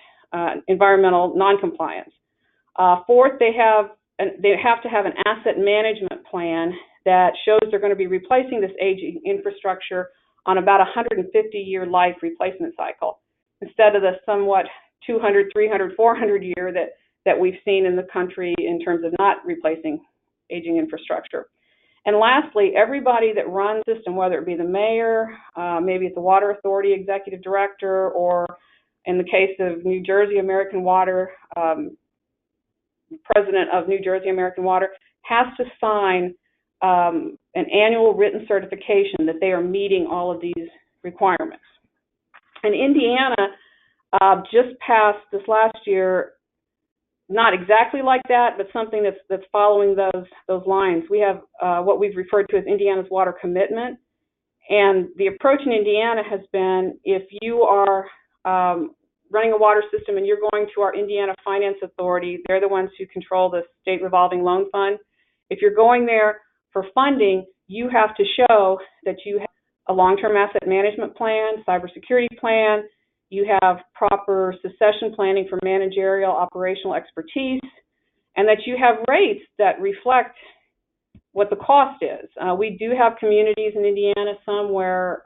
environmental noncompliance. Fourth, they have to have an asset management plan that shows they're going to be replacing this aging infrastructure on about a 150-year life replacement cycle, instead of the somewhat 200, 300, 400-year that we've seen in the country in terms of not replacing aging infrastructure. And lastly, everybody that runs the system, whether it be the mayor, maybe it's the water authority executive director, or in the case of New Jersey American Water, president of New Jersey American Water, has to sign an annual written certification that they are meeting all of these requirements. And Indiana just passed this last year, not exactly like that, but something that's following those lines. We have what we've referred to as Indiana's Water Commitment, and the approach in Indiana has been, if you are running a water system and you're going to our Indiana Finance Authority, they're the ones who control the state revolving loan fund. If you're going there for funding, you have to show that you have a long-term asset management plan, cybersecurity plan, you have proper succession planning for managerial operational expertise, and that you have rates that reflect what the cost is. We do have communities in Indiana, some where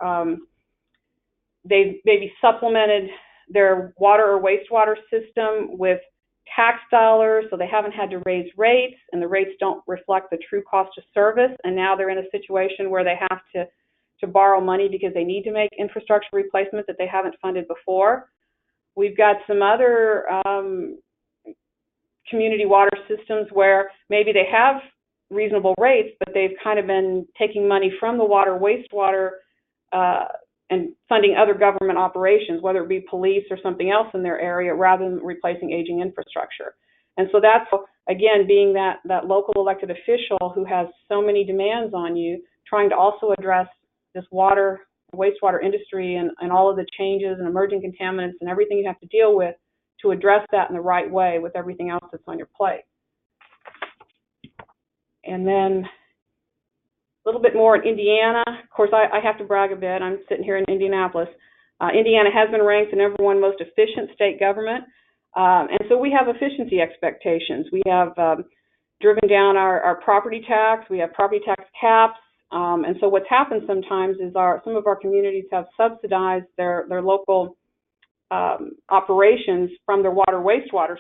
they've maybe supplemented their water or wastewater system with tax dollars, so they haven't had to raise rates, and the rates don't reflect the true cost of service, and now they're in a situation where they have to borrow money because they need to make infrastructure replacement that they haven't funded before. We've got some other community water systems where maybe they have reasonable rates, but they've kind of been taking money from the water, wastewater, and funding other government operations, whether it be police or something else in their area, rather than replacing aging infrastructure. And so that's, again, being that local elected official who has so many demands on you, trying to also address this water, wastewater industry and all of the changes and emerging contaminants and everything you have to deal with to address that in the right way with everything else that's on your plate. And then a little bit more in Indiana. Of course, I have to brag a bit. I'm sitting here in Indianapolis. Indiana has been ranked the #1 most efficient state government. And so we have efficiency expectations. We have driven down our property tax. We have property tax caps. And so what's happened sometimes is some of our communities have subsidized their local operations from their water wastewater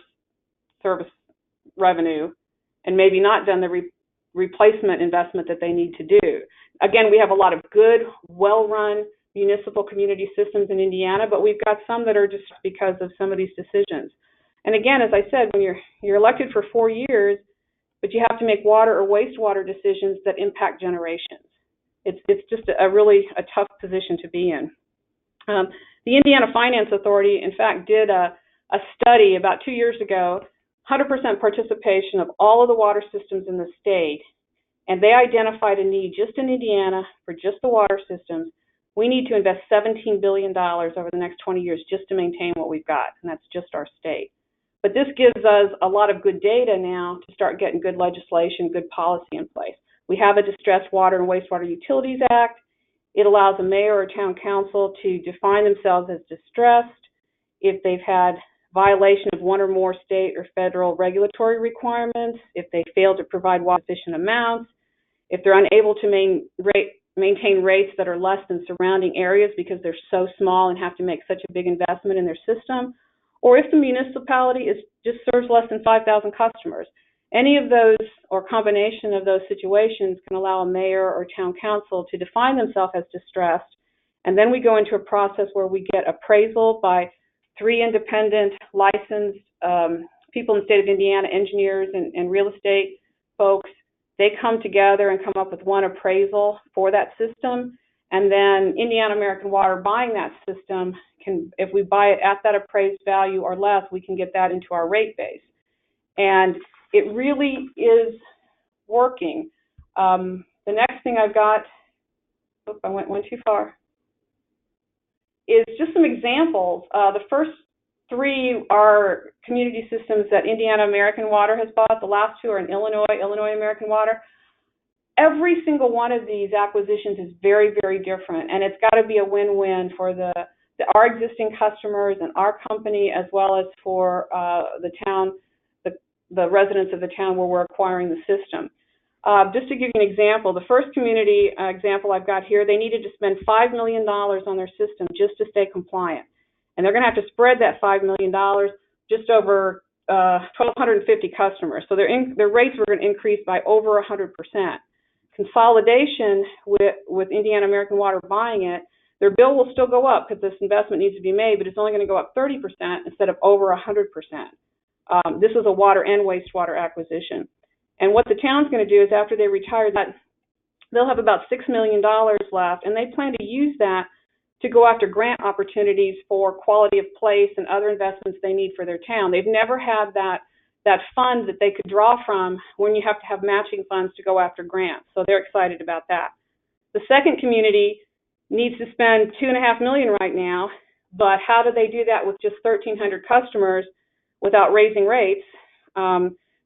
service revenue and maybe not done the replacement investment that they need to do. Again, we have a lot of good, well-run municipal community systems in Indiana, but we've got some that are just because of some of these decisions. And again, as I said, when you're elected for 4 years, but you have to make water or wastewater decisions that impact generations. It's just a tough position to be in. The Indiana Finance Authority, in fact, did a study about 2 years ago, 100% participation of all of the water systems in the state, and they identified a need just in Indiana for just the water systems. We need to invest $17 billion over the next 20 years just to maintain what we've got, and that's just our state. But this gives us a lot of good data now to start getting good legislation, good policy in place. We have a Distressed Water and Wastewater Utilities Act. It allows a mayor or town council to define themselves as distressed if they've had violation of one or more state or federal regulatory requirements, if they fail to provide water sufficient amounts, if they're unable to maintain rates that are less than surrounding areas because they're so small and have to make such a big investment in their system, or if the municipality just serves less than 5,000 customers. Any of those or combination of those situations can allow a mayor or town council to define themselves as distressed, and then we go into a process where we get appraisal by 3 independent licensed people in the state of Indiana, engineers and real estate folks. They come together and come up with one appraisal for that system, and then Indiana American Water buying that system can, if we buy it at that appraised value or less, we can get that into our rate base. And it really is working. The next thing I've got, I went too far, is just some examples. The first 3 are community systems that Indiana American Water has bought. The last 2 are in Illinois American Water. Every single one of these acquisitions is very, very different, and it's got to be a win-win for our existing customers and our company, as well as for the town, the residents of the town where we're acquiring the system. Just to give you an example, the first community example I've got here, they needed to spend $5 million on their system just to stay compliant. And they're going to have to spread that $5 million just over 1,250 customers. So their rates were going to increase by over 100%. consolidation with Indiana American Water buying it, their bill will still go up because this investment needs to be made, but it's only going to go up 30% instead of over 100%. This is a water and wastewater acquisition. And what the town's going to do is after they retire that, they'll have about $6 million left, and they plan to use that to go after grant opportunities for quality of place and other investments they need for their town. They've never had that fund that they could draw from when you have to have matching funds to go after grants. So they're excited about that. The second community needs to spend $2.5 million right now, but how do they do that with just 1,300 customers without raising rates?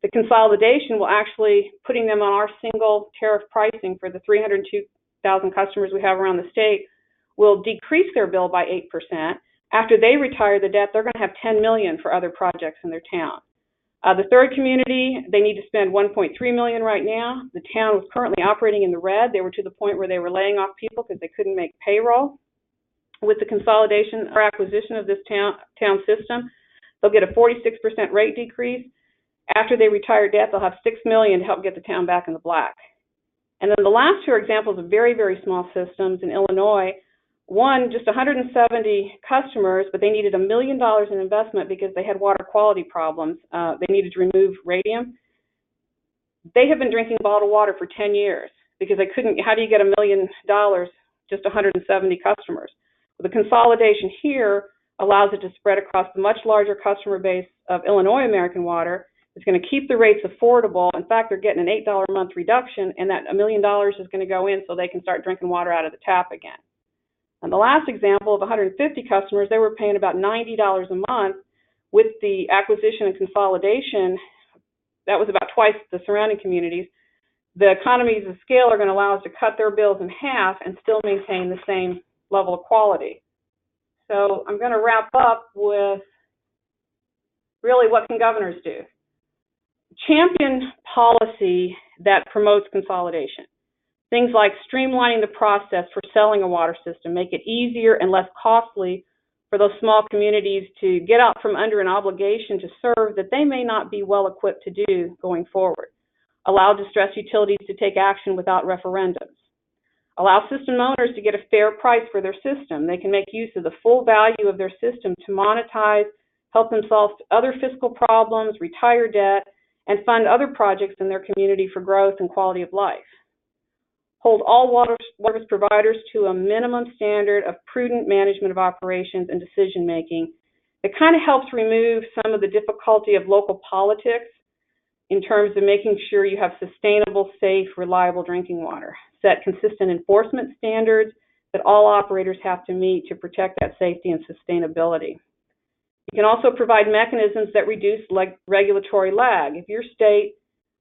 The consolidation will actually, putting them on our single tariff pricing for the 302,000 customers we have around the state, will decrease their bill by 8%. After they retire the debt, they're going to have $10 million for other projects in their town. The third community, they need to spend $1.3 million right now. The town was currently operating in the red. They were to the point where they were laying off people because they couldn't make payroll. With the consolidation or acquisition of this town system, they'll get a 46% rate decrease. After they retire debt, they'll have $6 million to help get the town back in the black. And then the last two are examples of very, very small systems in Illinois. One, just 170 customers, but they needed $1 million in investment because they had water quality problems. They needed to remove radium. They have been drinking bottled water for 10 years because they couldn't. How do you get $1 million, just 170 customers? Well, the consolidation here allows it to spread across the much larger customer base of Illinois American Water. It's going to keep the rates affordable. In fact, they're getting an $8 a month reduction, and that $1 million is going to go in so they can start drinking water out of the tap again. And the last example of 150 customers, they were paying about $90 a month. With the acquisition and consolidation, that was about twice the surrounding communities. The economies of scale are going to allow us to cut their bills in half and still maintain the same level of quality. So I'm going to wrap up with really what can governors do? Champion policy that promotes consolidation. Things like streamlining the process for selling a water system, make it easier and less costly for those small communities to get out from under an obligation to serve that they may not be well equipped to do going forward. Allow distressed utilities to take action without referendums. Allow system owners to get a fair price for their system. They can make use of the full value of their system to monetize, help them solve other fiscal problems, retire debt, and fund other projects in their community for growth and quality of life. Hold all water service providers to a minimum standard of prudent management of operations and decision making. It kind of helps remove some of the difficulty of local politics in terms of making sure you have sustainable, safe, reliable drinking water. Set consistent enforcement standards that all operators have to meet to protect that safety and sustainability. You can also provide mechanisms that reduce regulatory lag. If your state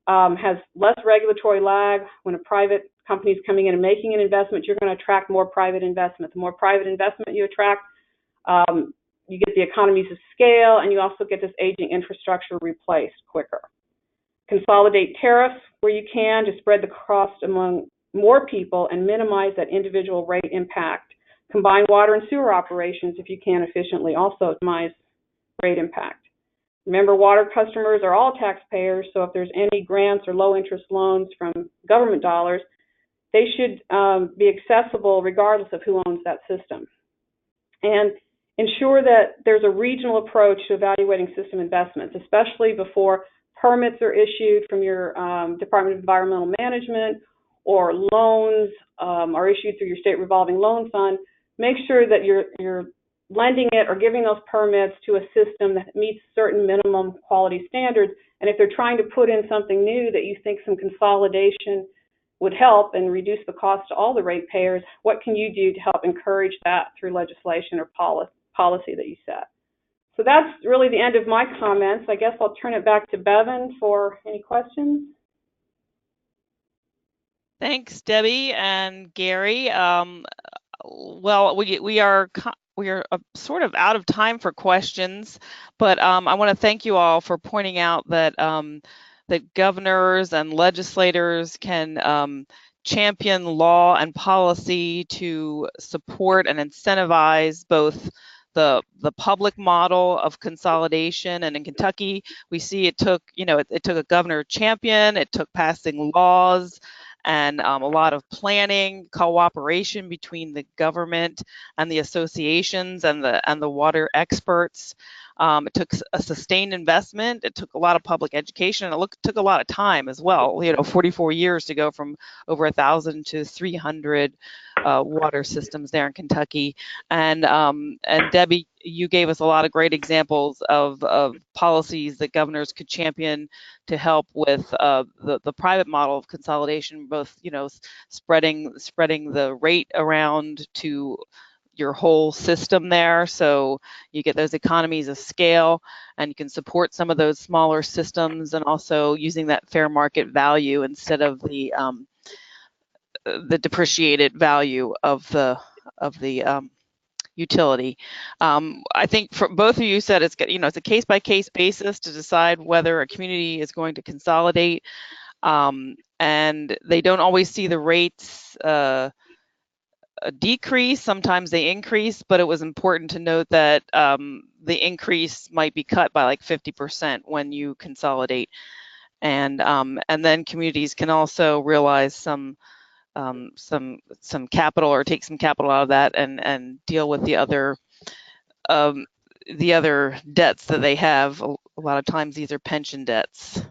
has less regulatory lag when a private company is coming in and making an investment, you're going to attract more private investment. The more private investment you attract, you get the economies of scale, and you also get this aging infrastructure replaced quicker. Consolidate tariffs where you can to spread the cost among more people and minimize that individual rate impact. Combine water and sewer operations if you can efficiently, also minimize rate impact. Remember, water customers are all taxpayers, so if there's any grants or low-interest loans from government dollars, they should be accessible regardless of who owns that system. And ensure that there's a regional approach to evaluating system investments, especially before permits are issued from your Department of Environmental Management or loans are issued through your state revolving loan fund. Make sure that you're lending it or giving those permits to a system that meets certain minimum quality standards. And if they're trying to put in something new that you think some consolidation would help and reduce the cost to all the ratepayers, what can you do to help encourage that through legislation or policy that you set? So that's really the end of my comments. I guess I'll turn it back to Bevan for any questions. Thanks, Debbie and Gary. Well, we are sort of out of time for questions, but I want to thank you all for pointing out that that governors and legislators can champion law and policy to support and incentivize both the public model of consolidation, and in Kentucky we see it took a governor champion, it took passing laws and a lot of planning, cooperation between the government and the associations and the water experts. It took a sustained investment. It took a lot of public education, and it took a lot of time as well. 44 years to go from over 1,000 to 300 water systems there in Kentucky. And Debbie, you gave us a lot of great examples of policies that governors could champion to help with the private model of consolidation, both spreading the rate around to your whole system there, so you get those economies of scale, and you can support some of those smaller systems, and also using that fair market value instead of the depreciated value of the utility. I think for both of you said it's a case by case basis to decide whether a community is going to consolidate, and they don't always see the rates decrease. Sometimes they increase, but it was important to note that the increase might be cut by like 50% when you consolidate, and then communities can also realize some capital, or take some capital out of that, and deal with the other debts that they have. A lot of times these are pension debts.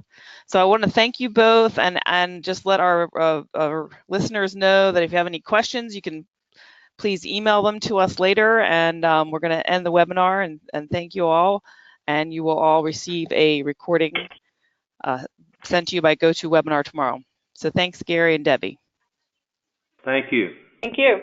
So I want to thank you both, and just let our listeners know that if you have any questions, you can please email them to us later, and we're going to end the webinar, and thank you all, and you will all receive a recording sent to you by GoToWebinar tomorrow. So thanks, Gary and Debbie. Thank you. Thank you.